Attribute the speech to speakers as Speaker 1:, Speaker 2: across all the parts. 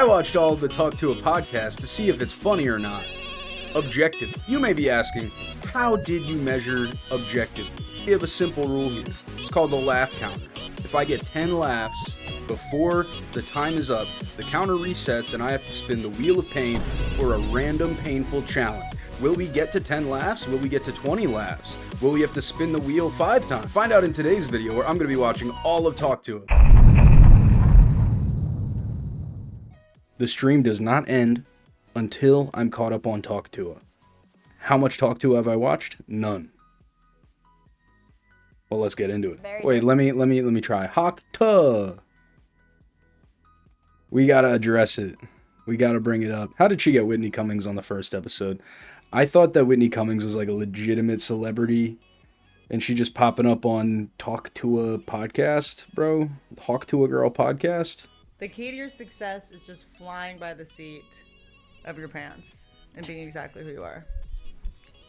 Speaker 1: I watched all of the Talk Tuah Podcast to see if it's funny or not. Objective. You may be asking, how did you measure objective? We have a simple rule here. It's called the laugh counter. If I get 10 laughs before the time is up, the counter resets and I have to spin the wheel of pain for a random painful challenge. Will we get to 10 laughs? Will we get to 20 laughs? Will we have to spin the wheel 5 times? Find out in today's video where I'm going to be watching all of Talk Tuah. The stream does not end until I'm caught up on Talk Tuah. How much Talk Tuah have I watched? None. Well, let's get into it. Wait, let me try. Talk Tuah. We gotta address it. We gotta bring it up. How did she get Whitney Cummings on the first episode? I thought that Whitney Cummings was like a legitimate celebrity, and she just popping up on Talk Tuah Podcast, bro. Talk Tuah Girl Podcast.
Speaker 2: The key to your success is just flying by the seat of your pants and being exactly who you are.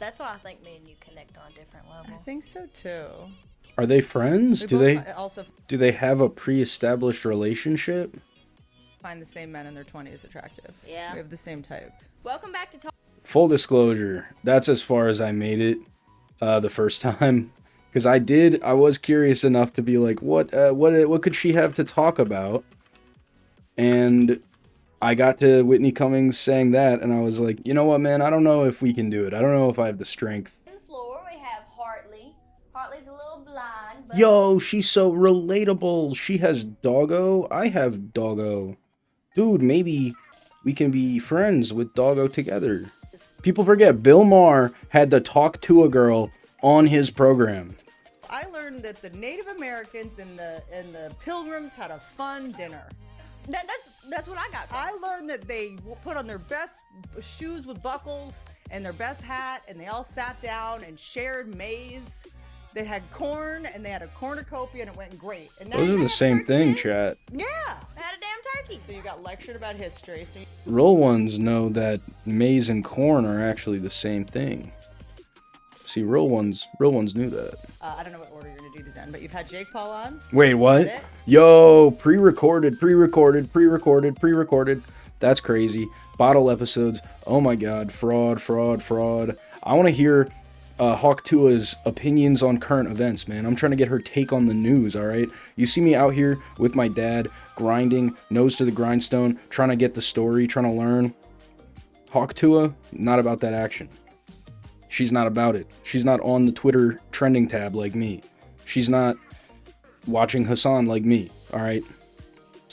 Speaker 3: That's why I think me and you connect on a different level.
Speaker 2: I think so too.
Speaker 1: Are they friends? Do they
Speaker 2: also
Speaker 1: have a pre-established relationship?
Speaker 2: find the same men in their 20s attractive?
Speaker 3: Yeah.
Speaker 2: We have the same type.
Speaker 3: Welcome back to Talk.
Speaker 1: Full disclosure, that's as far as I made it the first time. Because I was curious enough to be like, what could she have to talk about? And I got to Whitney Cummings saying that, and I was like, you know what, man? I don't know if we can do it. I don't know if I have the strength.
Speaker 3: On the floor, we have Hartley. Hartley's a little blind, but...
Speaker 1: Yo, she's so relatable. She has doggo. I have doggo. Dude, maybe we can be friends with doggo together. People forget Bill Maher had the Talk Tuah Girl on his program.
Speaker 2: I learned that the Native Americans and the Pilgrims had a fun dinner.
Speaker 3: That's what I got from
Speaker 2: I learned that they put on their best shoes with buckles and their best hat, and they all sat down and shared maize. They had corn, and they had a cornucopia, and it went great. And now
Speaker 1: Those
Speaker 2: you
Speaker 1: are the
Speaker 2: have
Speaker 1: same
Speaker 2: turkey
Speaker 1: thing,
Speaker 2: day?
Speaker 1: chat.
Speaker 2: Yeah.
Speaker 3: I had a damn turkey.
Speaker 2: So you got lectured about history. So
Speaker 1: Real ones know that maize and corn are actually the same thing. See, real ones knew that.
Speaker 2: I don't know what order you're going to do these in, but you've had Jake Paul on.
Speaker 1: Wait, what? Yo, pre-recorded. That's crazy. Bottle episodes. Oh my god, fraud. I want to hear Talk Tuah's opinions on current events, man. I'm trying to get her take on the news, alright? You see me out here with my dad, grinding, nose to the grindstone, trying to get the story, trying to learn. Talk Tuah, not about that action. She's not about it. She's not on the Twitter trending tab like me. She's not watching Hassan like me, alright?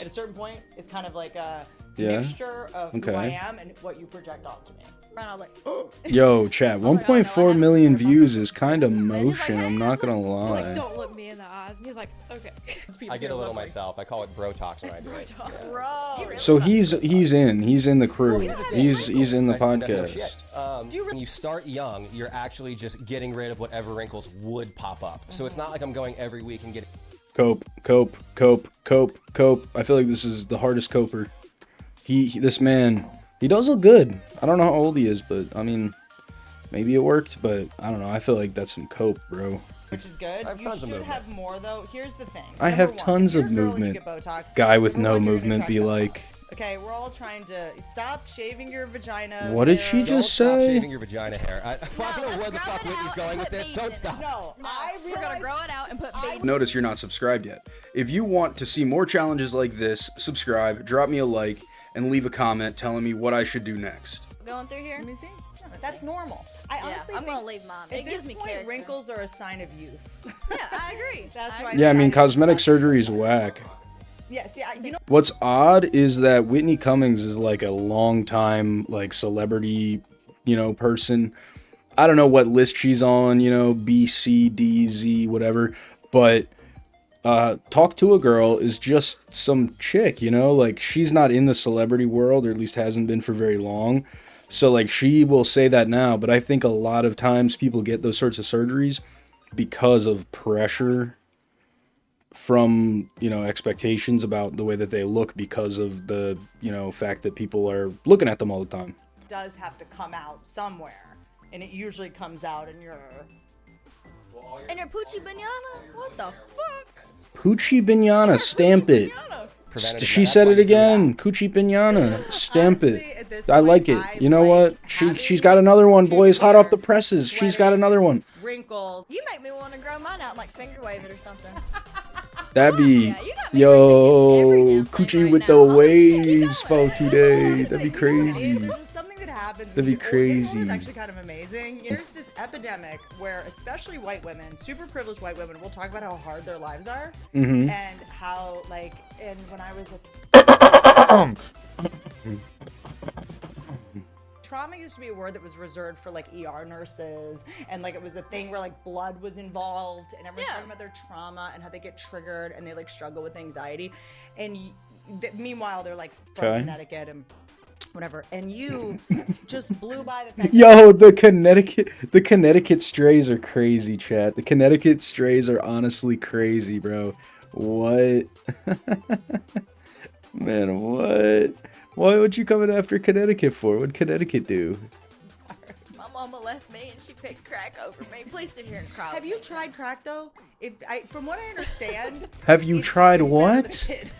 Speaker 2: At a certain point, it's kind of like a
Speaker 1: Yeah?
Speaker 2: mixture of who I am and what you project onto me.
Speaker 3: Ryan, I was like,
Speaker 1: Yo, chat, 1.4 million views is kind of motion, I'm not gonna
Speaker 4: He's like,
Speaker 1: lie.
Speaker 4: don't look me in the eyes. And he's like, okay.
Speaker 5: I get a little myself. I call it bro talks when I do it.
Speaker 2: Bro.
Speaker 1: So he's in the crew. He's in the
Speaker 5: No
Speaker 1: podcast.
Speaker 5: shit. When you start young, you're actually just getting rid of whatever wrinkles would pop up. So it's not like I'm going every week and getting...
Speaker 1: Cope. I feel like this is the hardest coper. This man, he does look good. I don't know how old he is, but I mean, maybe it worked, but I don't know. I feel like that's some cope, bro.
Speaker 2: Which is good.
Speaker 5: I have
Speaker 2: You
Speaker 5: tons of
Speaker 2: should
Speaker 5: movement.
Speaker 2: have more, though. Here's the thing.
Speaker 1: I
Speaker 2: Number
Speaker 1: have
Speaker 2: one,
Speaker 1: tons
Speaker 2: if
Speaker 1: of
Speaker 2: you're a girl and you
Speaker 1: movement.
Speaker 2: get Botox,
Speaker 1: Guy with
Speaker 2: number
Speaker 1: no
Speaker 2: one, you're gonna
Speaker 1: movement
Speaker 2: attract
Speaker 1: be
Speaker 2: the
Speaker 1: like...
Speaker 2: box. Okay, we're all trying to stop shaving your vagina.
Speaker 1: What did
Speaker 2: hair.
Speaker 1: she
Speaker 5: Don't
Speaker 1: just
Speaker 5: stop
Speaker 1: say?
Speaker 5: shaving your vagina hair. I don't know where the fuck Whitney's going with this. Don't stop.
Speaker 2: No, I
Speaker 3: we're gonna
Speaker 2: realize...
Speaker 3: grow it out and put baby.
Speaker 1: Notice you're not subscribed yet. If you want to see more challenges like this, subscribe, drop me a like, and leave a comment telling me what I should do next.
Speaker 3: Going through here?
Speaker 2: Let me see. That's normal. I honestly
Speaker 3: I'm
Speaker 2: think
Speaker 3: gonna leave mine.
Speaker 2: at
Speaker 3: It gives
Speaker 2: this
Speaker 3: me
Speaker 2: point,
Speaker 3: character.
Speaker 2: wrinkles are a sign of youth.
Speaker 3: Yeah, I agree.
Speaker 2: That's why.
Speaker 1: Yeah, I mean, cosmetic surgery is whack.
Speaker 2: Yeah, see, you know,
Speaker 1: What's odd is that Whitney Cummings is like a long time like celebrity, person. I don't know what list she's on, B, C, D, Z, whatever. But Talk Tuah Girl is just some chick, like she's not in the celebrity world, or at least hasn't been for very long. So like she will say that now, but I think a lot of times people get those sorts of surgeries because of pressure from, expectations about the way that they look because of the, fact that people are looking at them all the time.
Speaker 2: it does have to come out somewhere, and it usually comes out in your...
Speaker 3: And your Poochie Banana? What the fuck?
Speaker 1: Poochie Banana, stamp it.
Speaker 5: preventative.
Speaker 1: She
Speaker 5: That's
Speaker 1: said
Speaker 5: why
Speaker 1: it
Speaker 5: you threw out.
Speaker 1: again. Coochie pinana. Stamp
Speaker 2: Honestly, at
Speaker 1: it.
Speaker 2: this
Speaker 1: I like
Speaker 2: point,
Speaker 1: it.
Speaker 2: I
Speaker 1: You know
Speaker 2: like
Speaker 1: what?
Speaker 2: having
Speaker 1: She's got another one, boys. Hot off the
Speaker 2: hair,
Speaker 1: presses. She's got
Speaker 2: sweating,
Speaker 1: another one.
Speaker 2: Wrinkles.
Speaker 6: You make me want to grow mine out and like finger wave it or something.
Speaker 1: That'd be
Speaker 6: Yeah, you got me thinking every
Speaker 1: yo
Speaker 6: damn thing
Speaker 1: coochie
Speaker 6: right
Speaker 1: with
Speaker 6: now.
Speaker 1: the
Speaker 6: I'm like, shit, you
Speaker 1: waves
Speaker 6: got
Speaker 1: for
Speaker 6: it.
Speaker 1: today. That'd be
Speaker 2: It's
Speaker 1: crazy.
Speaker 2: something that happens.
Speaker 1: That'd be
Speaker 2: It
Speaker 1: crazy.
Speaker 2: was actually kind of amazing. There's this epidemic where, especially white women, super privileged white women, will talk about how hard their lives are,
Speaker 1: Mm-hmm.
Speaker 2: and how like, and when I was a trauma used to be a word that was reserved for like ER nurses, and like it was a thing where like blood was involved, and everyone's
Speaker 6: Yeah.
Speaker 2: talking about their trauma and how they get triggered and they like struggle with anxiety, and meanwhile they're like from
Speaker 1: Okay.
Speaker 2: Connecticut and whatever, and you just blew by the fact.
Speaker 1: Yo, the Connecticut strays are crazy, chat. The Connecticut strays are honestly crazy, bro. What? Man, what? Why would you coming after Connecticut for? What'd Connecticut do?
Speaker 6: My mama left me and she picked crack over me. Please sit here and cry.
Speaker 2: Have
Speaker 6: with
Speaker 2: you
Speaker 6: me.
Speaker 2: tried crack though? From what I understand,
Speaker 1: Have you tried
Speaker 2: it's better than
Speaker 1: what?
Speaker 2: a kid.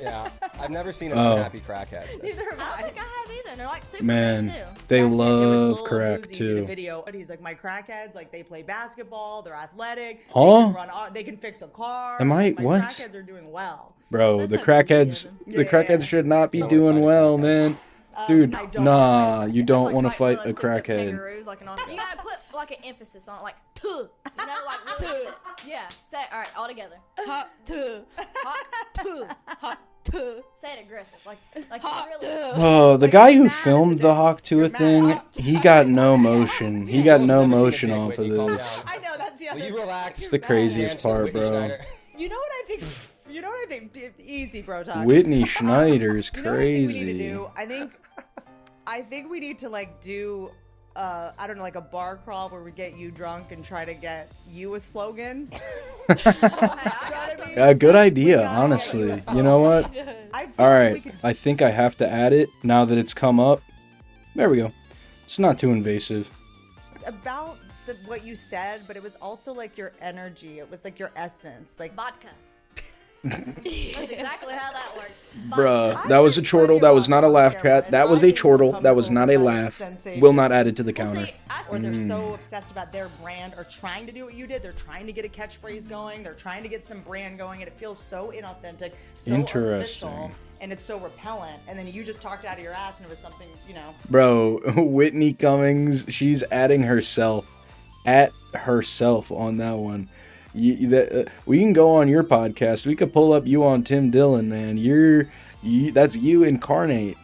Speaker 5: Yeah, I've never seen an
Speaker 1: Oh.
Speaker 5: unhappy crackhead.
Speaker 2: Neither have
Speaker 6: I don't
Speaker 2: I.
Speaker 6: think I have either. And they're like super
Speaker 1: Man,
Speaker 6: good too.
Speaker 1: they
Speaker 2: That's it. There was
Speaker 1: love
Speaker 2: Lil
Speaker 1: crack
Speaker 2: Uzi did a
Speaker 1: too.
Speaker 2: video, and he's like, my crackheads, like they play basketball, they're athletic,
Speaker 1: Huh?
Speaker 2: they can fix a car.
Speaker 1: Am I-
Speaker 2: my
Speaker 1: what?
Speaker 2: Crackheads are doing well.
Speaker 1: Bro,
Speaker 6: That's
Speaker 1: the
Speaker 6: so
Speaker 1: crackheads,
Speaker 6: confusing.
Speaker 1: the crackheads should not be
Speaker 5: Don't
Speaker 1: doing
Speaker 5: fight a
Speaker 1: well,
Speaker 5: crackhead.
Speaker 1: man.
Speaker 2: I
Speaker 1: Dude,
Speaker 2: don't
Speaker 1: nah,
Speaker 2: fight
Speaker 1: you
Speaker 6: That's
Speaker 1: don't
Speaker 6: like
Speaker 1: want to
Speaker 6: fighting
Speaker 1: fight
Speaker 6: one
Speaker 1: a
Speaker 6: of those souped-up
Speaker 1: crackhead.
Speaker 6: kangaroos, like an you gotta put like an emphasis on it, like tuh. You know, like really. Yeah. Say it. All right, all together.
Speaker 4: Hot too.
Speaker 6: Hot tuh.
Speaker 4: Hot too.
Speaker 6: Say it aggressive, like
Speaker 4: Hot
Speaker 6: really.
Speaker 4: too.
Speaker 1: Oh, the
Speaker 2: Like,
Speaker 1: guy
Speaker 2: you're
Speaker 1: who
Speaker 2: mad at
Speaker 1: filmed
Speaker 2: the
Speaker 1: the
Speaker 2: dick.
Speaker 1: Hawk Tuah
Speaker 2: You're mad
Speaker 1: thing,
Speaker 2: at the
Speaker 1: he got no motion. He got no
Speaker 5: Never seen a
Speaker 1: motion
Speaker 5: dick,
Speaker 1: off of
Speaker 5: Whitney, calm
Speaker 1: this.
Speaker 5: down.
Speaker 2: I know that's the
Speaker 5: Will
Speaker 2: other.
Speaker 5: you relax?
Speaker 1: It's the craziest
Speaker 5: Dancing
Speaker 1: part,
Speaker 5: Whitney
Speaker 1: bro.
Speaker 5: Schneider.
Speaker 2: You know what I think? You know what I think? Easy, bro talk.
Speaker 1: Whitney Schneider's
Speaker 2: You know what I think we need to
Speaker 1: crazy.
Speaker 2: do? I think we need to like do I don't know, like a bar crawl where we get you drunk and try to get you a slogan.
Speaker 6: Hey, I got some.
Speaker 1: Yeah, good idea,
Speaker 2: gotta get
Speaker 1: honestly.
Speaker 2: you a
Speaker 1: You know what?
Speaker 2: I feel
Speaker 1: All
Speaker 2: like
Speaker 1: right,
Speaker 2: we could
Speaker 1: I think I have to add it now that it's come up. There we go. It's not too invasive.
Speaker 2: about what you said, but it was also like your energy. It was like your essence. Like
Speaker 6: Vodka. That's exactly how that works.
Speaker 1: Bruh, that was a chortle. That was not a laugh, chat. That was a chortle. That was not a laugh. Will not add it to the
Speaker 6: Well,
Speaker 1: counter.
Speaker 6: see, I
Speaker 2: or they're so obsessed about their brand or trying to do what you did. They're trying to get a catchphrase going. They're trying to get some brand going, and it feels so inauthentic, so
Speaker 1: Interesting.
Speaker 2: artificial, and it's so repellent. And then you just talked out of your ass, and it was something, you know.
Speaker 1: Bro, Whitney Cummings, she's adding herself on that one. We can go on your podcast. We could pull up you on Tim Dillon, man. That's you incarnate.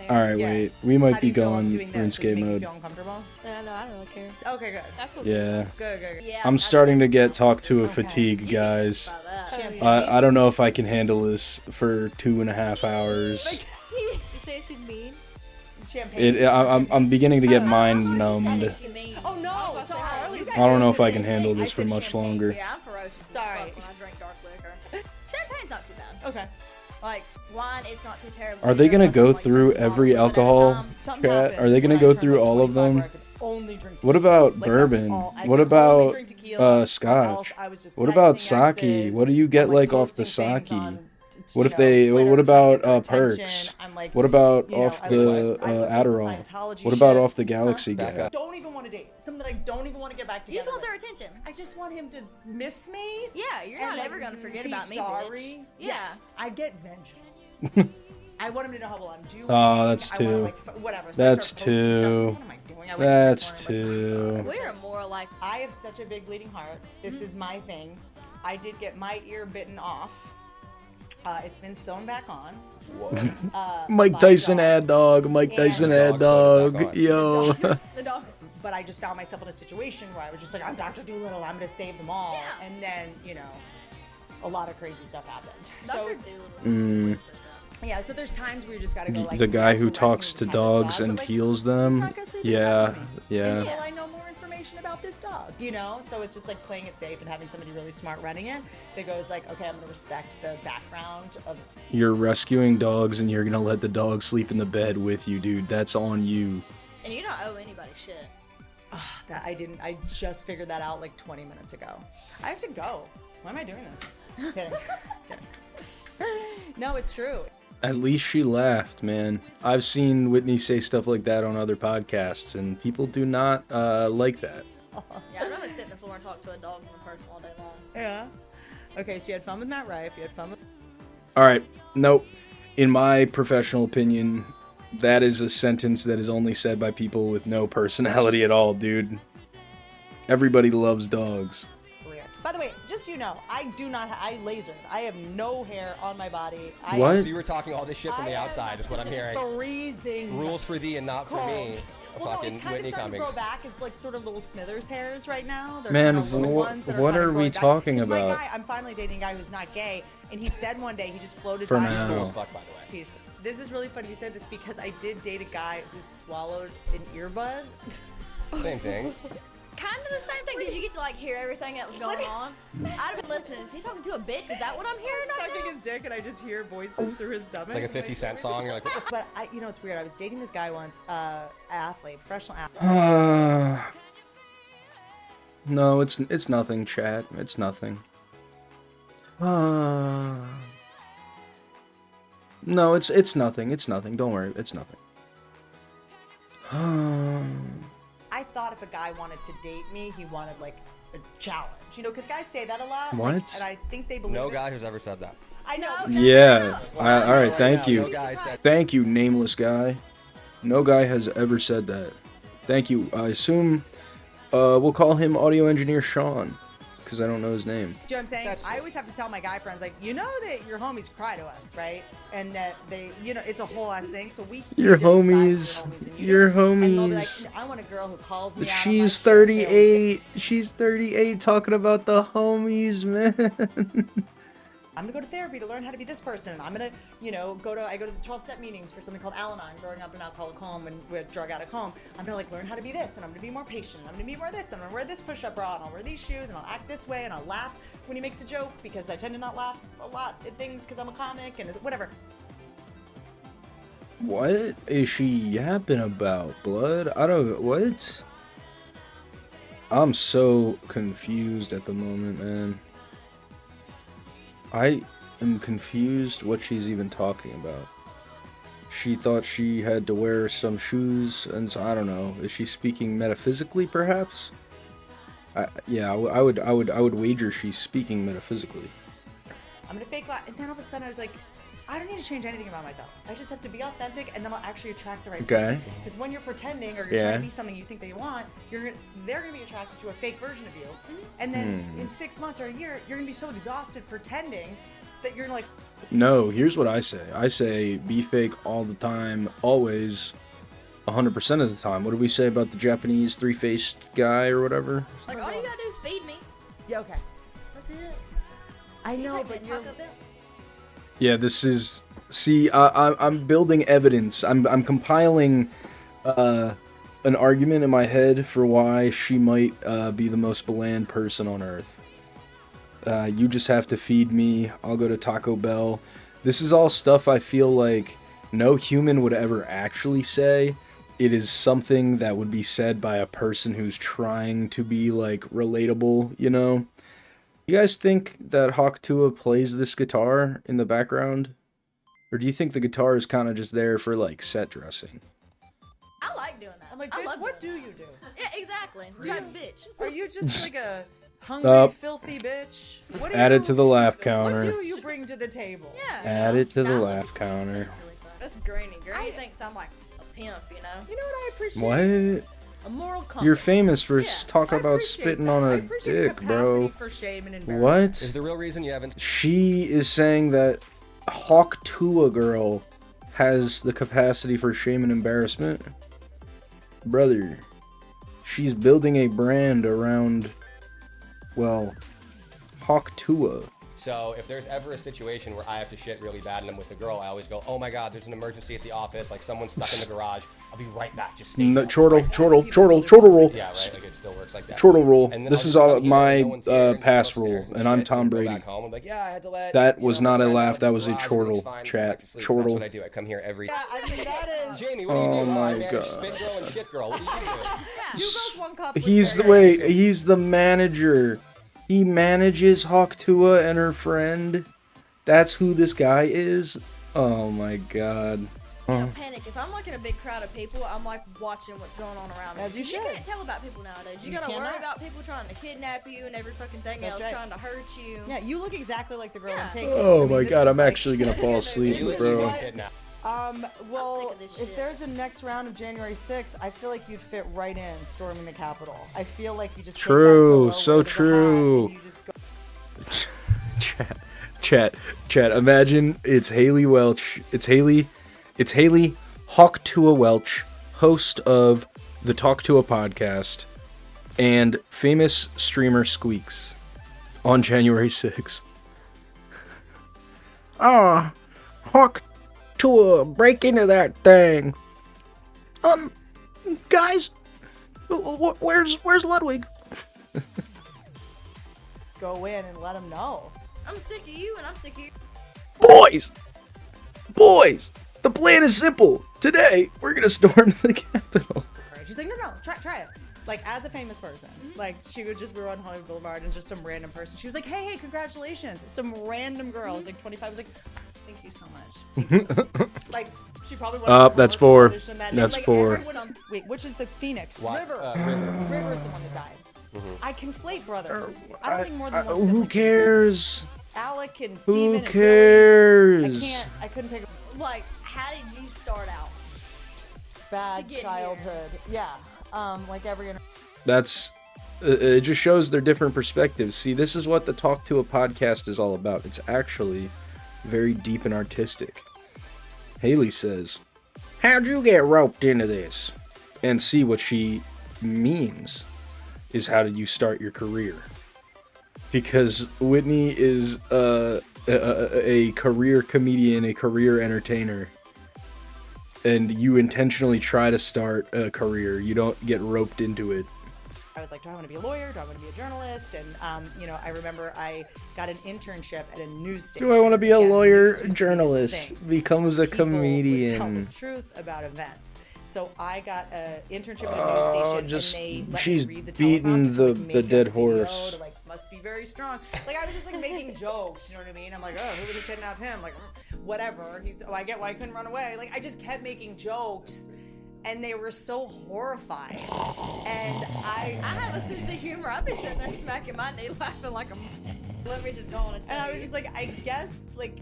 Speaker 1: All right,
Speaker 2: Yeah.
Speaker 1: wait. We might
Speaker 2: How do
Speaker 1: be
Speaker 2: you feel
Speaker 1: going
Speaker 2: doing this? Does it
Speaker 1: RuneScape
Speaker 2: make you
Speaker 1: mode.
Speaker 2: feel uncomfortable?
Speaker 4: No, I don't really care.
Speaker 2: Okay, good.
Speaker 4: I feel
Speaker 1: Yeah.
Speaker 2: Good.
Speaker 6: Yeah,
Speaker 1: I'm
Speaker 6: I'd
Speaker 1: starting
Speaker 6: say
Speaker 1: to get Talk Tuah
Speaker 2: Okay.
Speaker 1: fatigue,
Speaker 6: you
Speaker 1: guys.
Speaker 6: can just buy that.
Speaker 2: Champagne.
Speaker 1: I don't know if I can handle this for 2.5 hours.
Speaker 4: You say she's mean?
Speaker 2: Champagne.
Speaker 1: I'm beginning to get
Speaker 6: Oh,
Speaker 1: mind
Speaker 6: I thought you said
Speaker 1: numbed.
Speaker 6: it, you mean.
Speaker 2: Oh no! Sorry. You guys
Speaker 1: I don't know
Speaker 2: are
Speaker 1: if I
Speaker 2: the
Speaker 1: can
Speaker 2: same
Speaker 1: handle
Speaker 2: thing.
Speaker 1: this
Speaker 2: I
Speaker 1: for
Speaker 2: said
Speaker 1: much
Speaker 2: champagne.
Speaker 1: longer.
Speaker 6: Yeah, I'm ferocious as
Speaker 2: Sorry.
Speaker 6: fuck when I drink dark liquor. Champagne's not too bad.
Speaker 2: Okay.
Speaker 6: Like, wine, it's not too terrible.
Speaker 1: Are they
Speaker 6: either,
Speaker 1: gonna
Speaker 6: unless
Speaker 1: go
Speaker 6: I'm, like,
Speaker 1: through
Speaker 6: drinking
Speaker 1: every
Speaker 6: bottles of it at a
Speaker 1: alcohol?
Speaker 6: time.
Speaker 2: Something
Speaker 1: Chat,
Speaker 2: happened
Speaker 1: are they gonna
Speaker 2: when
Speaker 1: go
Speaker 2: I turned,
Speaker 1: through
Speaker 2: like,
Speaker 1: all of
Speaker 2: 25
Speaker 1: them?
Speaker 2: where I could only drink
Speaker 1: What
Speaker 2: tequila.
Speaker 1: about
Speaker 2: Like, that's
Speaker 1: bourbon?
Speaker 2: all- I
Speaker 1: What
Speaker 2: could only
Speaker 1: about
Speaker 2: drink tequila, or
Speaker 1: scotch?
Speaker 2: else I was just
Speaker 1: What about
Speaker 2: texting
Speaker 1: sake?
Speaker 2: exes.
Speaker 1: What do you get
Speaker 2: I'm,
Speaker 1: like off the
Speaker 2: posting things
Speaker 1: sake?
Speaker 2: on,
Speaker 1: What
Speaker 2: you
Speaker 1: if
Speaker 2: know,
Speaker 1: they?
Speaker 2: Twitter,
Speaker 1: What
Speaker 2: trying to
Speaker 1: about
Speaker 2: get their
Speaker 1: perks?
Speaker 2: attention. I'm like,
Speaker 1: What about
Speaker 2: you know,
Speaker 1: off
Speaker 2: I
Speaker 1: the
Speaker 2: looked at the
Speaker 1: Adderall?
Speaker 2: Scientology
Speaker 1: What about off the
Speaker 2: ships.
Speaker 1: Galaxy
Speaker 5: Back
Speaker 1: guy?
Speaker 5: up.
Speaker 2: Don't even want to date. Someone that I don't even want to get back
Speaker 6: You
Speaker 2: together
Speaker 6: just want
Speaker 2: with.
Speaker 6: their attention.
Speaker 2: I just want him to miss me.
Speaker 6: Yeah, you're
Speaker 2: and,
Speaker 6: not
Speaker 2: like,
Speaker 6: ever gonna forget
Speaker 2: be
Speaker 6: about me,
Speaker 2: sorry.
Speaker 6: bitch. Yeah.
Speaker 2: I get vengeance. I want him to know how well I'm doing.
Speaker 1: Oh, that's
Speaker 2: I wanna,
Speaker 1: too.
Speaker 2: like, whatever. So I
Speaker 1: That's
Speaker 2: start posting stuff.
Speaker 1: too.
Speaker 2: What am I doing? I wake up
Speaker 1: That's
Speaker 2: this morning, I'm like,
Speaker 1: too.
Speaker 6: We are more like
Speaker 2: I have such a big bleeding heart. This is my thing. I did get my ear bitten off. It's been sewn back on.
Speaker 1: Mike
Speaker 2: by a
Speaker 1: Tyson
Speaker 2: dog.
Speaker 1: ad dog. Mike
Speaker 2: And-
Speaker 1: Tyson
Speaker 5: The
Speaker 1: ad
Speaker 5: dog sewed it back
Speaker 1: dog.
Speaker 5: on.
Speaker 1: Yo.
Speaker 6: the dogs.
Speaker 2: But I just found myself in a situation where I was just like, I'm Dr. Doolittle. I'm going to save them all.
Speaker 6: Yeah.
Speaker 2: And then, you know, a lot of crazy stuff happened. So
Speaker 6: Dr.
Speaker 2: it's,
Speaker 6: Doolittle.
Speaker 2: yeah, so there's times where you just got to go like
Speaker 1: The guy
Speaker 2: yes,
Speaker 1: who
Speaker 2: we're rescuing
Speaker 1: talks
Speaker 2: this
Speaker 1: to
Speaker 2: tiger's
Speaker 1: dogs
Speaker 2: dog,
Speaker 1: and
Speaker 2: but, like,
Speaker 1: heals
Speaker 2: he's
Speaker 1: them.
Speaker 2: not gonna sleep in
Speaker 1: Yeah,
Speaker 2: bed with me
Speaker 1: yeah.
Speaker 2: Until I know more information about this dog, you know? So it's just like playing it safe and having somebody really smart running it that goes like, okay, I'm going to respect the background of
Speaker 1: You're rescuing dogs and you're gonna let the dog sleep in the bed with you, dude. That's on you.
Speaker 6: And you don't owe anybody shit.
Speaker 2: that. I just figured that out like 20 minutes ago. I have to go. Why am I doing this? Kidding. Kidding. No, it's true.
Speaker 1: At least she laughed, man. I've seen Whitney say stuff like that on other podcasts, and people do not like that.
Speaker 6: Yeah, I'd rather sit on the floor and talk to a dog than a person all day long.
Speaker 2: Yeah. Okay, so you had fun with Matt Rife. You had fun with...
Speaker 1: All right. Nope. In my professional opinion, that is a sentence that is only said by people with no personality at all, dude. Everybody loves dogs.
Speaker 2: Weird. By the way, just so you know, I do not. I lasered. I have no hair on my body.
Speaker 1: What?
Speaker 5: So you were talking all this shit from the outside, is what I'm hearing.
Speaker 2: Freezing.
Speaker 5: Rules for thee and not for me.
Speaker 2: Well, no,
Speaker 5: Fucking
Speaker 2: it's kind
Speaker 5: Whitney
Speaker 2: of starting to
Speaker 5: Cummings.
Speaker 2: grow back. It's like sort of little Smithers hairs right now. They're
Speaker 1: Man,
Speaker 2: kind of little ones that
Speaker 1: what
Speaker 2: kind of
Speaker 1: are we
Speaker 2: growing back.
Speaker 1: talking
Speaker 2: It's my
Speaker 1: about?
Speaker 2: guy. I'm finally dating a guy who's not gay, and he said one day he just floated
Speaker 1: For
Speaker 2: by.
Speaker 1: now.
Speaker 5: He's
Speaker 1: Oh.
Speaker 5: cool as fuck, by the way.
Speaker 2: Peace. This is really funny you said this because I did date a guy who swallowed an earbud.
Speaker 5: Same thing.
Speaker 6: Kind of the same thing. Did you get to like hear everything that was going on? I'd have been listening. Is he talking to a bitch? Is that what I'm hearing right
Speaker 2: Sucking
Speaker 6: now?
Speaker 2: his dick, and I just hear voices through his stomach.
Speaker 5: It's like a 50 Cent song. You're like, what the
Speaker 2: But I, you know, it's weird. I was dating this guy once, athlete, professional athlete.
Speaker 1: No, it's nothing, chat. It's nothing. No, it's nothing. It's nothing. Don't worry. It's nothing.
Speaker 2: I thought if a guy wanted to date me, he wanted like a challenge. You know, because guys say that a lot.
Speaker 1: What?
Speaker 2: Like, and I think they believe
Speaker 5: No
Speaker 2: it.
Speaker 5: guy who's ever said that.
Speaker 2: I know.
Speaker 6: No.
Speaker 1: Yeah. All right. Thank
Speaker 5: No
Speaker 1: you.
Speaker 5: guy said
Speaker 1: Thank you, nameless guy. No guy has ever said that. Thank you. I assume we'll call him audio engineer Sean, because I don't know his name.
Speaker 2: Do you know what I'm saying? I always have to tell my guy friends, like, you know that your homies cry to us, right? And that they, you know, it's a whole ass thing. So we see
Speaker 1: Your
Speaker 2: different
Speaker 1: homies.
Speaker 2: sides of than you
Speaker 1: Your
Speaker 2: do. And they'll be like,
Speaker 1: homies.
Speaker 2: I want a girl who calls me out on my
Speaker 1: She's
Speaker 2: shit. They always say,
Speaker 1: 38. She's 38 talking about the homies, man.
Speaker 2: I'm gonna go to therapy to learn how to be this person. And I'm gonna, you know, I go to the 12-step meetings for something called Al-Anon, growing up in alcoholic home and with drug addict home. I'm gonna like learn how to be this, and I'm gonna be more patient. And I'm gonna be more this, and I'm gonna wear this push-up bra, and I'll wear these shoes, and I'll act this way, and I'll laugh when he makes a joke because I tend to not laugh a lot at things because I'm a comic and whatever.
Speaker 1: What is she yapping about, blood? I don't. What? I'm so confused at the moment, man. I am confused what she's even talking about. She thought she had to wear some shoes, and so I don't know. Is she speaking metaphysically, perhaps? I would wager she's speaking metaphysically.
Speaker 2: I'm gonna fake laugh, and then all of a sudden I was like, I don't need to change anything about myself. I just have to be authentic, and then I'll actually attract the right
Speaker 1: Okay.
Speaker 2: person. Because when you're pretending or you're
Speaker 1: Yeah.
Speaker 2: trying to be something you think they want, they're gonna be attracted to a fake version of you, and then in 6 months or a year, you're gonna be so exhausted pretending that you're gonna like.
Speaker 1: No, here's what I say. I say be fake all the time, always, 100% of the time. What did we say about the Japanese three-faced guy or whatever?
Speaker 6: Like, all you gotta do is feed me.
Speaker 2: Yeah, okay.
Speaker 6: That's it.
Speaker 2: I
Speaker 6: You
Speaker 2: know,
Speaker 6: take me
Speaker 2: but
Speaker 6: to
Speaker 2: you're.
Speaker 6: Taco Bell?
Speaker 1: Yeah, this is. See, I'm building evidence. I'm compiling an argument in my head for why she might be the most bland person on earth. You just have to feed me. I'll go to Taco Bell. This is all stuff I feel like no human would ever actually say. It is something that would be said by a person who's trying to be like relatable, you know? You guys think that Hawk Tuah plays this guitar in the background? Or do you think the guitar is kind of just there for like set dressing?
Speaker 6: I like doing that.
Speaker 2: I'm like,
Speaker 6: I
Speaker 2: bitch,
Speaker 6: love
Speaker 2: what do
Speaker 6: doing
Speaker 2: you do?
Speaker 6: that. Yeah, exactly. Besides, bitch.
Speaker 2: Are you just like a hungry,
Speaker 1: Up.
Speaker 2: filthy bitch? What do
Speaker 1: Add
Speaker 2: you,
Speaker 1: it to the laugh
Speaker 2: What
Speaker 1: counter.
Speaker 2: do you bring to the table?
Speaker 6: Yeah.
Speaker 1: Add it to the
Speaker 6: I
Speaker 1: laugh
Speaker 6: love-
Speaker 1: counter.
Speaker 6: That's Granny. Granny thinks I'm like a pimp, you know?
Speaker 2: You know what I appreciate?
Speaker 1: What?
Speaker 2: A moral compass.
Speaker 1: You're famous for
Speaker 6: Yeah,
Speaker 1: talk
Speaker 2: I
Speaker 1: about
Speaker 2: appreciate
Speaker 1: spitting
Speaker 2: that.
Speaker 1: on
Speaker 2: I
Speaker 1: a
Speaker 2: appreciate
Speaker 1: dick,
Speaker 2: capacity
Speaker 1: bro.
Speaker 2: For shame and embarrassment.
Speaker 5: Is
Speaker 1: What?
Speaker 5: the real reason you haven't?
Speaker 1: She is saying that Hawk Tuah girl has the capacity for shame and embarrassment. Brother, she's building a brand around, well, Hawk Tuah.
Speaker 5: So if there's ever a situation where I have to shit really bad and I'm with a girl, I always go, oh my god, there's an emergency at the office, like someone's stuck in the garage. I'll be right back. Just stay
Speaker 1: No,
Speaker 5: there.
Speaker 1: chortle rule.
Speaker 5: Yeah, right. Like it still works like that.
Speaker 1: Chortle rule.
Speaker 5: And then
Speaker 1: This
Speaker 5: I'll
Speaker 1: is
Speaker 5: just
Speaker 1: all
Speaker 5: come here,
Speaker 1: my
Speaker 5: no one's here, and just go
Speaker 1: pass
Speaker 5: upstairs
Speaker 1: rule, and I'm
Speaker 5: shit,
Speaker 1: Tom
Speaker 5: go
Speaker 1: Brady.
Speaker 5: back home. I'm like, yeah, I had to let.
Speaker 1: That
Speaker 5: you
Speaker 1: was
Speaker 5: know,
Speaker 1: not
Speaker 5: my
Speaker 1: a
Speaker 5: friend
Speaker 1: laugh,
Speaker 5: out
Speaker 1: that
Speaker 5: of
Speaker 1: was
Speaker 5: the
Speaker 1: a
Speaker 5: garage,
Speaker 1: chortle,
Speaker 5: everything's fine,
Speaker 1: chat.
Speaker 5: go back to sleep.
Speaker 1: Chortle.
Speaker 5: That's what I do. I come here every.
Speaker 2: Yeah, I mean, that is.
Speaker 5: Jamie, what do you
Speaker 1: Oh
Speaker 5: do?
Speaker 1: my
Speaker 5: I manage
Speaker 1: God.
Speaker 5: Spit girl and shit girl. What do you do?
Speaker 2: Two girls, one cup. with
Speaker 1: He's the
Speaker 2: Barry.
Speaker 1: he's the manager. He manages Hawk Tuah and her friend. That's who this guy is? Oh my god.
Speaker 6: I panic. If I'm like in a big crowd of people, I'm like watching what's going on around me.
Speaker 2: As you
Speaker 6: You
Speaker 2: should.
Speaker 6: can't tell about people nowadays. You gotta worry
Speaker 2: cannot.
Speaker 6: about people trying to kidnap you and every fucking thing
Speaker 2: That's
Speaker 6: else,
Speaker 2: right.
Speaker 6: trying to hurt you.
Speaker 2: Yeah, you look exactly like the girl
Speaker 6: Yeah.
Speaker 2: in Take.
Speaker 1: Oh
Speaker 2: I mean,
Speaker 1: my
Speaker 2: this
Speaker 1: god,
Speaker 2: is
Speaker 1: I'm
Speaker 2: like-
Speaker 1: actually gonna fall asleep,
Speaker 5: You
Speaker 1: bro.
Speaker 5: legit kidnapped.
Speaker 2: Well,
Speaker 6: of this
Speaker 2: if
Speaker 6: shit.
Speaker 2: there's a next round of January 6th, I feel like you'd fit right in storming the Capitol. I feel like you just take that
Speaker 1: True,
Speaker 2: photo,
Speaker 1: so
Speaker 2: wear the hat,
Speaker 1: true.
Speaker 2: and you just go-
Speaker 1: Chat. Imagine it's Haley Welch. It's Haley Hawk Tuah Welch, host of the Talk Tuah Podcast, and famous streamer Squeaks on January 6th. Hawk Tuah, break into that thing. Guys, where's Ludwig?
Speaker 2: go in and let them know.
Speaker 6: I'm sick of you and I'm sick of you.
Speaker 1: Boys, the plan is simple. Today, we're gonna storm the Capitol.
Speaker 2: Right? She's like, no, try it. Like, as a famous person, like, we were on Hollywood Boulevard, and just some random person, she was like, hey, congratulations. Some random girl, was like 25, was like, thank you so much. Like, she probably wanted to
Speaker 1: That's
Speaker 2: commercial
Speaker 1: four.
Speaker 2: audition that day.
Speaker 1: That's
Speaker 2: Like,
Speaker 1: four.
Speaker 2: everyone- Wait, which is the Phoenix?
Speaker 5: What?
Speaker 2: River.
Speaker 5: River.
Speaker 2: River's the one that died. I conflate brothers. I don't think more than one
Speaker 1: Who
Speaker 2: sibling.
Speaker 1: cares?
Speaker 2: Alec and Steven
Speaker 1: Who
Speaker 2: and
Speaker 1: cares?
Speaker 2: Billy. I couldn't pick a
Speaker 6: Like, how did you start out?
Speaker 2: bad
Speaker 6: get
Speaker 2: childhood. Yeah. Like every
Speaker 1: That's it just shows their different perspectives. See, this is what the Talk Tuah Podcast is all about. It's actually very deep and artistic. Haley says, how'd you get roped into this? And see, what she means is, how did you start your career? Because Whitney is a career comedian, a career entertainer. And you intentionally try to start a career. You don't get roped into it.
Speaker 2: I was like, do I want to be a lawyer? Do I want to be a journalist? And, I remember I got an internship at a news station.
Speaker 1: Do I want to be a
Speaker 2: Yeah,
Speaker 1: lawyer,
Speaker 2: news was the biggest
Speaker 1: journalist,
Speaker 2: thing.
Speaker 1: becomes a
Speaker 2: People would tell
Speaker 1: comedian?
Speaker 2: the truth about events. So I got an internship at a news station,
Speaker 1: just-
Speaker 2: and they let
Speaker 1: she's
Speaker 2: me read the
Speaker 1: beating
Speaker 2: teleprompter to,
Speaker 1: the-
Speaker 2: like,
Speaker 1: the
Speaker 2: make
Speaker 1: dead
Speaker 2: a video
Speaker 1: horse.
Speaker 2: to, like, must be very strong. Like, I was just like making jokes, you know what I mean? I'm like, oh, who would have kidnapped him? Like, whatever. I get why he couldn't run away. Like, I just kept making jokes, and they were so horrified. And
Speaker 6: I have a sense of humor. I've been sitting there smacking my knee, laughing like a. Let me just go on and
Speaker 2: And I
Speaker 6: tell
Speaker 2: was
Speaker 6: you.
Speaker 2: just like, I guess, like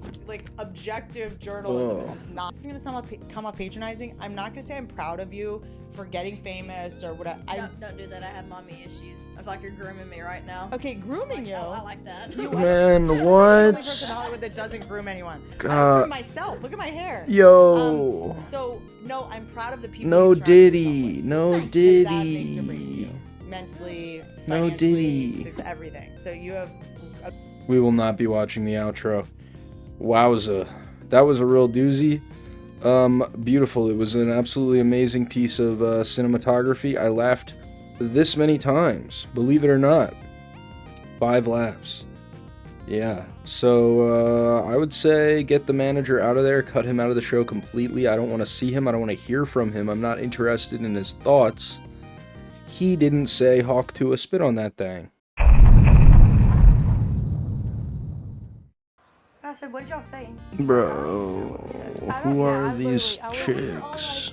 Speaker 2: objective journalism is just not. This is gonna come up patronizing. I'm not gonna say I'm proud of you for getting famous or whatever.
Speaker 6: Don't do that. I have mommy issues. I feel like you're grooming me right now.
Speaker 2: Okay, grooming you.
Speaker 6: Oh, I like that.
Speaker 1: Man,
Speaker 2: I'm the only
Speaker 1: what?
Speaker 2: person in Hollywood that doesn't groom anyone. I
Speaker 1: God.
Speaker 2: groom myself. Look at my hair.
Speaker 1: Yo.
Speaker 2: So no, I'm proud of the people.
Speaker 1: No
Speaker 2: you surround yourself
Speaker 1: Diddy.
Speaker 2: with.
Speaker 1: No
Speaker 2: That makes or breaks
Speaker 1: Diddy.
Speaker 2: you. Mentally,
Speaker 1: No
Speaker 2: financially,
Speaker 1: Diddy.
Speaker 2: everything. So you have.
Speaker 1: We will not be watching the outro. Wowza. That was a real doozy. Beautiful. It was an absolutely amazing piece of cinematography. I laughed this many times, believe it or not. 5 laughs. Yeah. So I would say get the manager out of there, cut him out of the show completely. I don't want to see him. I don't want to hear from him. I'm not interested in his thoughts. He didn't say Hawk Tuah spit on that thing.
Speaker 4: I said, what did y'all say?
Speaker 1: Bro, who are these chicks?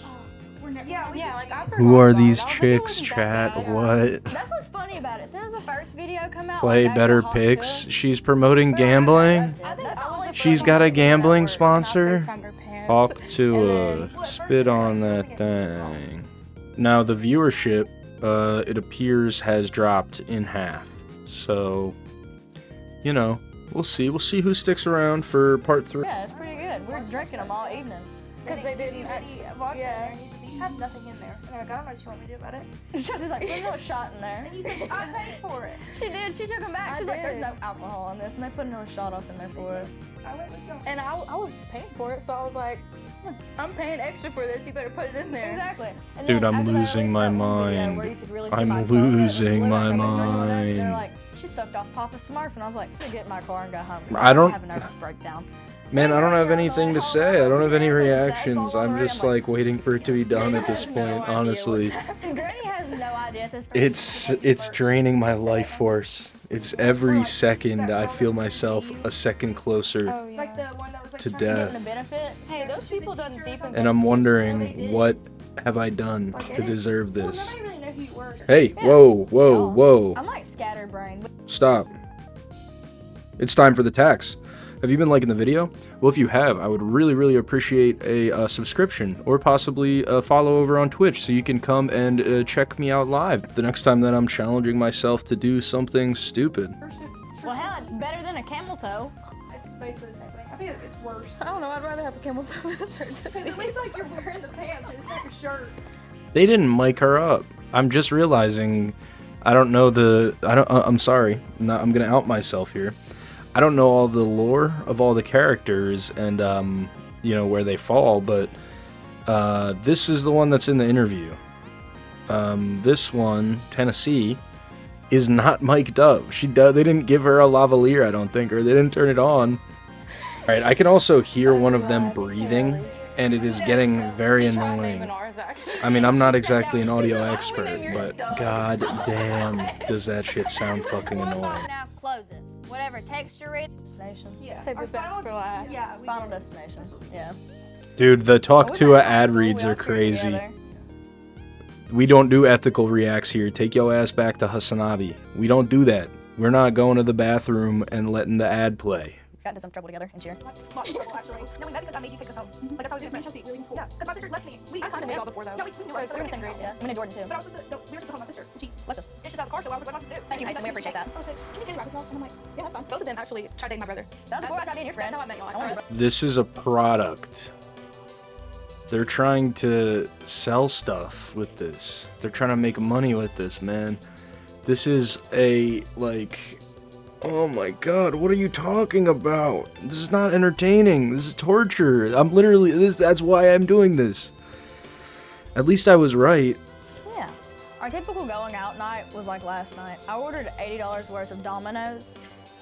Speaker 1: Who are these chicks, chat? What?
Speaker 6: That's what's funny about it. As soon as the first video come out,
Speaker 1: Play
Speaker 6: like,
Speaker 1: better
Speaker 6: actual Hawk
Speaker 1: picks.
Speaker 6: Tuah,
Speaker 1: She's promoting gambling.
Speaker 6: I think that's the only
Speaker 1: She's
Speaker 6: first
Speaker 1: got a
Speaker 6: one.
Speaker 1: gambling sponsor. Hawk Tuah, spit on that thing. Now the viewership, it appears, has dropped in half. So, we'll see. We'll see who sticks around for part 3.
Speaker 6: Yeah, it's pretty good. We're drinking them all evening.
Speaker 4: Because they didn't vodka in there, and you said, these have nothing in there. And I'm like, I don't know what you want me to do about it.
Speaker 6: She's like, put another shot in there.
Speaker 4: And you said, I paid for it.
Speaker 6: She did. She took them back.
Speaker 4: I
Speaker 6: She's like, there's
Speaker 4: did.
Speaker 6: no alcohol in this. And they put another shot off in there for us.
Speaker 4: And I was paying for it, so I was like, I'm paying extra for this. You better put it in there.
Speaker 6: Exactly. And
Speaker 1: Dude,
Speaker 6: then
Speaker 1: I'm
Speaker 6: after they
Speaker 1: losing
Speaker 6: released
Speaker 1: my
Speaker 6: that one video
Speaker 1: mind.
Speaker 6: where you could really see
Speaker 1: I'm
Speaker 6: my phone, it was
Speaker 1: losing
Speaker 6: blue,
Speaker 1: my
Speaker 6: like, I've been drinking all night. They're
Speaker 1: mind.
Speaker 6: like, she sucked off Papa Smurf. And I was like, I'm going to get in my car and go home. 'cause
Speaker 1: I don't-
Speaker 6: have a nervous breakdown.
Speaker 1: Man, I don't have anything to say. I don't have any
Speaker 6: Yeah, but it's
Speaker 1: reactions.
Speaker 6: all
Speaker 1: I'm
Speaker 6: already-
Speaker 1: just
Speaker 6: I'm
Speaker 1: like waiting for it to be done at this
Speaker 6: has no
Speaker 1: point,
Speaker 6: idea
Speaker 1: honestly.
Speaker 6: what's happening. Granny has no idea at this point.
Speaker 1: It's draining my life force. It's every second I feel myself a second closer
Speaker 4: Oh, yeah.
Speaker 7: Like the one that was like
Speaker 1: to
Speaker 7: trying to get
Speaker 6: Getting the
Speaker 1: death.
Speaker 6: benefit.
Speaker 4: Hey, those people done deep in
Speaker 1: And I'm wondering, what have I done to deserve
Speaker 7: Well,
Speaker 1: this?
Speaker 7: nobody really know who you were.
Speaker 1: Hey,
Speaker 6: Yeah.
Speaker 1: whoa, whoa,
Speaker 6: No.
Speaker 1: whoa.
Speaker 6: I'm like scatterbrained.
Speaker 1: Stop. It's time for the tax. Have you been liking the video? Well, if you have, I would really, really appreciate a subscription or possibly a follow over on Twitch so you can come and check me out live the next time that I'm challenging myself to do something stupid.
Speaker 6: Well, hell, it's better than a camel toe.
Speaker 7: It's basically the same thing. I think it's worse.
Speaker 4: I don't know. I'd rather have a camel toe than a shirt.
Speaker 7: Because at least like you're wearing the pants and it's not your shirt.
Speaker 1: They didn't mic her up. I'm just realizing I don't know I'm sorry. I'm going to out myself here. I don't know all the lore of all the characters and, where they fall, but this is the one that's in the interview. This one, Tennessee, is not mic'd up. They didn't give her a lavalier, I don't think, or they didn't turn it on. All right, I can also hear one of them breathing, and it is getting very annoying. I mean, I'm not exactly an audio expert, but god damn, does that shit sound fucking annoying.
Speaker 6: Now close it. Whatever texture it. Destination.
Speaker 7: Yeah.
Speaker 4: Save
Speaker 7: Our
Speaker 4: the best
Speaker 7: final-
Speaker 4: for last.
Speaker 7: Yeah. we
Speaker 6: Final
Speaker 7: did.
Speaker 6: destination. Yeah.
Speaker 1: Dude, the Talk
Speaker 6: We
Speaker 1: Tuah
Speaker 6: went to high
Speaker 1: ad
Speaker 6: school,
Speaker 1: reads
Speaker 6: we all
Speaker 1: are
Speaker 6: cheered
Speaker 1: crazy.
Speaker 6: together.
Speaker 1: We don't do ethical reacts here. Take your ass back to Hasanabi. We don't do that. We're not going to the bathroom and letting the ad play.
Speaker 6: Got into some trouble together and cheer.
Speaker 7: That's not trouble, actually. No, we met because I made you take us home. Like, that's how we did it. Chelsea, we were in school. Yeah, because my sister left me.
Speaker 4: I kind of knew y'all before, though.
Speaker 7: No, we knew
Speaker 4: We're
Speaker 7: her.
Speaker 4: in the same grade.
Speaker 6: Yeah. I'm in Jordan too.
Speaker 7: But I was supposed to, no, we were supposed to call my sister. She
Speaker 6: Let us.
Speaker 7: dished us out of the car, so I was like, what am I supposed to do?
Speaker 6: Thank you, Mason. We appreciate that.
Speaker 7: I was like, can you do the rabbit And I'm like, yeah, that's fine.
Speaker 4: Both of them actually tried dating my brother.
Speaker 6: That's before I tried being your friend.
Speaker 4: That's how I met y'all.
Speaker 6: I wanted to-
Speaker 1: This is a product. They're trying to sell stuff with this. They're trying to make money with this, man. This is oh my god, what are you talking about? This is not entertaining. This is torture. I'm literally, that's why I'm doing this. At least I was right.
Speaker 6: Yeah. Our typical going out night was like last night. I ordered $80 worth of Domino's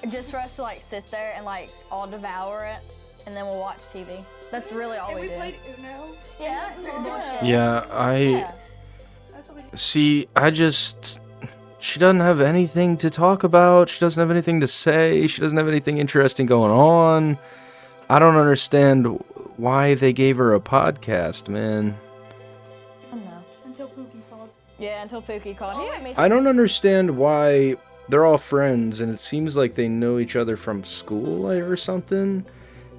Speaker 6: just for us to like sit there and like all devour it, and then we'll watch TV. That's really all
Speaker 7: And
Speaker 6: we
Speaker 7: we
Speaker 6: do.
Speaker 7: played Uno.
Speaker 6: Yeah, that's bullshit.
Speaker 1: Yeah,
Speaker 6: Yeah.
Speaker 7: That's what we did.
Speaker 1: See, she doesn't have anything to talk about. She doesn't have anything to say. She doesn't have anything interesting going on. I don't understand why they gave her a podcast, man.
Speaker 6: I don't know.
Speaker 7: Until Pookie called.
Speaker 6: Yeah, until Pookie called. He made me
Speaker 1: I don't understand why they're all friends and it seems like they know each other from school or something.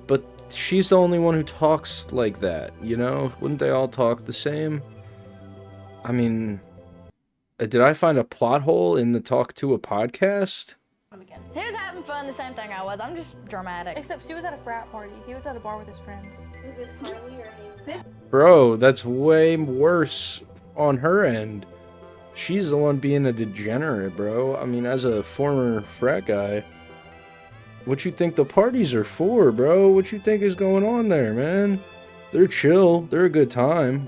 Speaker 1: But she's the only one who talks like that, you know? Wouldn't they all talk the same? I mean, did I find a plot hole in the Talk Tuah Podcast?
Speaker 6: He was having fun, the same thing I was. I'm just dramatic.
Speaker 4: Except she was at a frat party. He was at a bar with his friends.
Speaker 7: Is this Harley or Haley?
Speaker 1: Bro, that's way worse on her end. She's the one being a degenerate, bro. I mean, as a former frat guy, what you think the parties are for, bro? What you think is going on there, man? They're chill. They're a good time.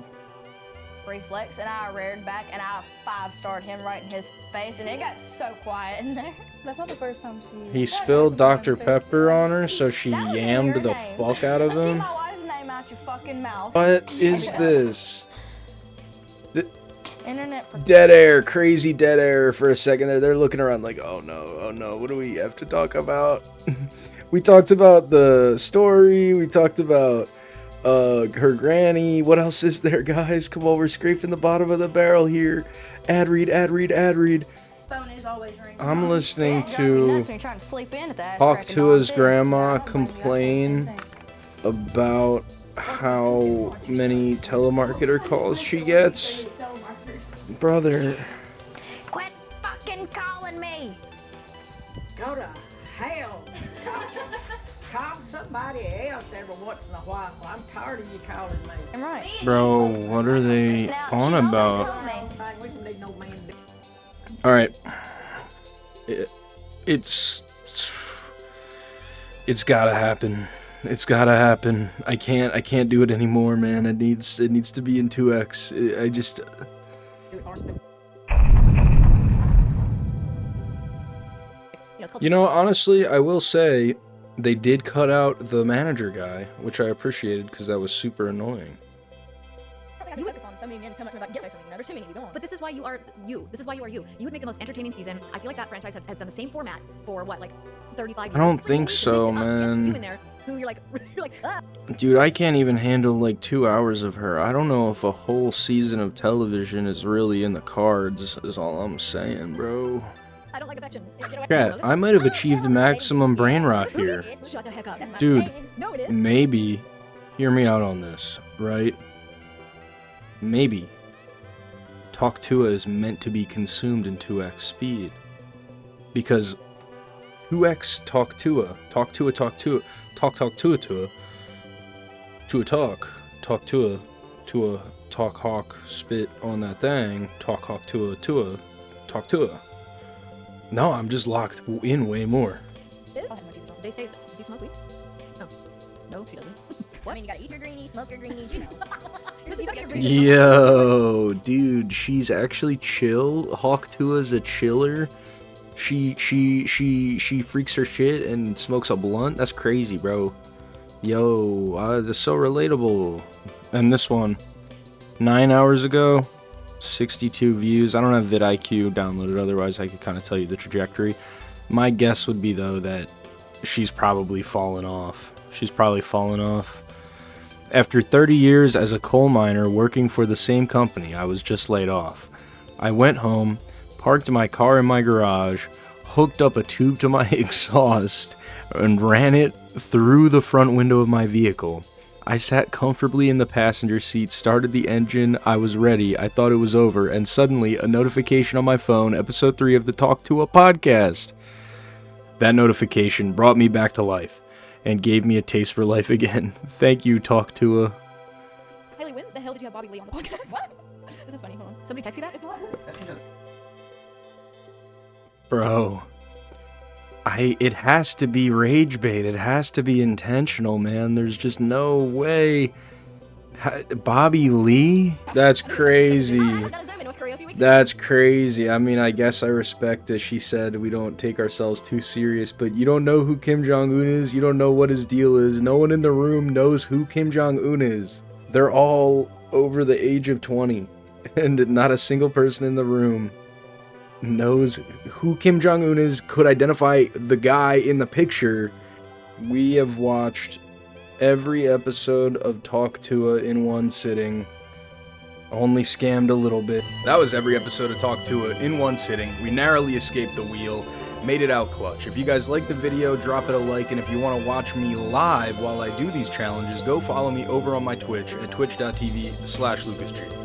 Speaker 6: Reflex, and I reared back, and I 5-starred him right in his face, and it got so quiet in there.
Speaker 4: That's not the first time she.
Speaker 1: He spilled Dr. Pepper on her, so she
Speaker 6: That was
Speaker 1: yammed
Speaker 6: your
Speaker 1: the
Speaker 6: name.
Speaker 1: fuck out of
Speaker 6: Keep
Speaker 1: him.
Speaker 6: my wife's name out your fucking mouth.
Speaker 1: What is this?
Speaker 6: Internet for
Speaker 1: Dead air, crazy dead air for a second there. They're looking around like, oh no, what do we have to talk about? We talked about the story, we talked about her granny. What else is there, guys? Come on, we're scraping the bottom of the barrel here. Ad read.
Speaker 7: Phone is always ringing.
Speaker 1: I'm listening
Speaker 6: Drive me nuts
Speaker 1: to
Speaker 6: when you're trying to sleep in at that.
Speaker 1: Talk
Speaker 6: crack of
Speaker 1: Tuah's
Speaker 6: dawn, too.
Speaker 1: grandma complain about how many telemarketer calls she gets. Brother,
Speaker 6: Quit fucking calling me.
Speaker 8: Go to hell. Call somebody else every once in a while. I'm tired of you calling me.
Speaker 6: I'm right.
Speaker 1: bro, what are they
Speaker 6: Now,
Speaker 1: on
Speaker 6: she's always
Speaker 1: about?
Speaker 6: told me.
Speaker 8: We don't need no man.
Speaker 1: All right, it's gotta happen. It's gotta happen. I can't do it anymore, man. It needs to be in 2x. I just. You know, honestly, I will say they did cut out the manager guy, which I appreciated because that was super annoying.
Speaker 4: have to focus on so many men come up to me like, get away from me. No, there's too many of you, go on.
Speaker 9: But this is why you are you. This is why you are you. You would make the most entertaining season. I feel like that franchise has done the same format for what, like 35 years.
Speaker 1: I don't think
Speaker 9: So
Speaker 1: so,
Speaker 9: mix it up, get
Speaker 1: man.
Speaker 9: you in there who you're like, ah.
Speaker 1: Dude, I can't even handle like 2 hours of her. I don't know if a whole season of television is really in the cards, is all I'm saying, bro.
Speaker 9: I don't like affection.
Speaker 1: Chat, I might have achieved maximum brain rot here.
Speaker 9: Shut the heck up.
Speaker 1: Dude,
Speaker 9: No, it is.
Speaker 1: maybe, hear me out on this, right? Maybe Talk Tuah is meant to be consumed in 2x speed. Because 2x Talk Tuah, Talk Tuah, Talk Tuah, Talk Tuah, Talk Tuah, Talk Hawk, spit on that thing, Talk Hawk Tuah, Talk Tuah. No, I'm just locked in way more.
Speaker 9: They say, do you smoke weed? Oh. No, she doesn't.
Speaker 4: I mean, you gotta eat your greenies, smoke your greenies, you know.
Speaker 1: Yo, dude, she's actually chill. Hawk Tuah's a chiller. She freaks her shit and smokes a blunt. That's crazy, bro. Yo, that's so relatable. And this one, 9 hours ago, 62 views. I don't have vidIQ downloaded, otherwise I could kind of tell you the trajectory. My guess would be, though, that she's probably fallen off. After 30 years as a coal miner working for the same company, I was just laid off. I went home, parked my car in my garage, hooked up a tube to my exhaust, and ran it through the front window of my vehicle. I sat comfortably in the passenger seat, started the engine, I was ready, I thought it was over, and suddenly a notification on my phone, episode 3 of the Talk Tuah Podcast. That notification brought me back to life and gave me a taste for life again. Thank you, Talk Tuah.
Speaker 4: Haley, when the hell did you have Bobby Lee on the podcast? What? This is funny, hold on.
Speaker 9: Somebody text you that?
Speaker 1: Bro, it has to be rage bait. It has to be intentional, man. There's just no way. Bobby Lee? That's crazy. That's crazy. I mean, I guess I respect that she said we don't take ourselves too serious, but you don't know who Kim Jong-un is. You don't know what his deal is. No one in the room knows who Kim Jong-un is. They're all over the age of 20, and not a single person in the room knows who Kim Jong-un is, could identify the guy in the picture. We have watched every episode of Talk Tuah in one sitting. Only scammed a little bit. That was every episode of Talk Tuah in one sitting. We narrowly escaped the wheel, made it out clutch. If you guys like the video, drop it a like, and if you want to watch me live while I do these challenges, go follow me over on my Twitch at twitch.tv/LucasG.